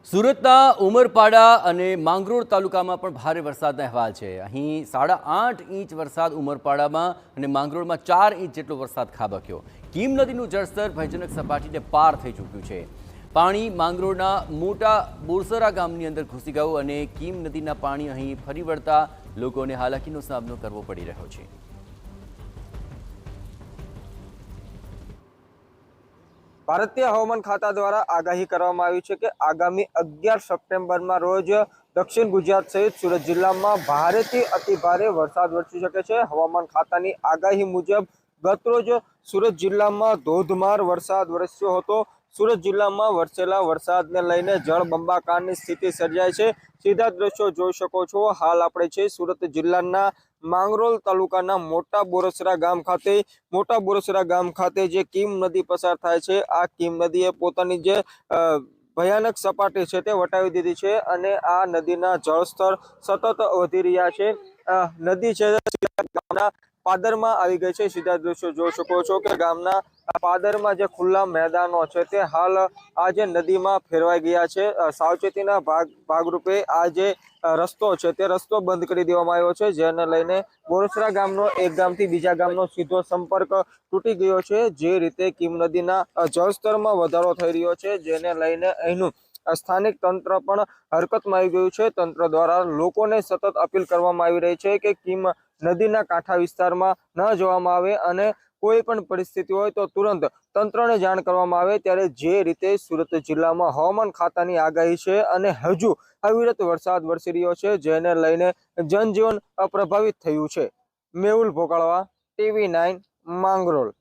સુરતના ઉમરપાડા અને માંગરોળ તાલુકામાં પણ ભારે વરસાદના અહેવાલ છે। અહીં 8.5 ઇંચ વરસાદ ઉમરપાડામાં અને માંગરોળમાં 4 ઇંચ જેટલો વરસાદ ખાબક્યો। કીમ નદીનું જળસ્તર ભયજનક સપાટીને પાર થઈ ચૂક્યું છે। પાણી માંગરોળના મોટા બોરસરા ગામની અંદર ઘૂસી ગયું અને કીમ નદીના પાણી અહીં ફરી વળતા લોકોને હાલાકીનો સામનો કરવો પડી રહ્યો છે। ભારતીય હવામાન ખાતા દ્વારા આગાહી કરવામાં આવી છે કે આગામી 11 સપ્ટેમ્બરમાં રોજ દક્ષિણ ગુજરાત સહિત સુરત જિલ્લામાં ભારેથી અતિ ભારે વરસાદ વરસી શકે છે। હવામાન ખાતાની આગાહી મુજબ ગતરોજ સુરત જિલ્લામાં ધોધમાર વરસાદ વરસ્યો હતો। સુરત જિલ્લામાં વરસેલા વરસાદને લઈને જળબંબાકારની સ્થિતિ સર્જાઈ છે। સીધા દ્રશ્યો જોઈ શકો છો। હાલ આપણે છે સુરત જિલ્લાના માંગરોળ તાલુકાના મોટા બોરસરા ગામ ખાતે જે કીમ નદી પસાર થાય છે, આ કીમ નદીએ પોતાની જે ભયાનક સપાટી છે તે વટાવી દીધી છે અને આ નદીના જળસ્તર સતત વધી રહ્યા છે। નદી છે ગામના પાદરમાં આવી ગઈ છે। સીધા દ્રશ્યો જોઈ શકો છો કે ગામના પાદરમાં જે ખુલ્લા મેદાનો છે તે હાલ આજે નદીમાં ફેરવાઈ ગયા છે। સાવચેતીના ભાગરૂપે આ જે રસ્તો છે તે રસ્તો બંધ કરી દેવામાં આવ્યો છે, જેને લઈને બોરસરા ગામનો એક ગામથી બીજા ગામનો સીધો સંપર્ક તૂટી ગયો છે। જે રીતે કીમ નદીના જળસ્તરમાં વધારો થઈ રહ્યો છે, જેને લઈને અહીંનું સ્થાનિક તંત્ર પણ હરકતમાં આવી ગયું છે। તંત્ર દ્વારા લોકોને સતત અપીલ કરવામાં આવી રહી છે કે કીમ નદીના કાંઠા વિસ્તારમાં ન જવામાં આવે અને કોઈ પણ પરિસ્થિતિ હોય તો તુરંત તંત્રને જાણ કરવામાં આવે। ત્યારે જે રીતે સુરત જિલ્લામાં હવામાન ખાતાની આગાહી છે અને હજુ અવિરત વરસાદ વરસી રહ્યો છે, જેને લઈને જનજીવન પ્રભાવિત થયું છે। મેહુલ ભોગાળવા, TV9 માંગરોળ।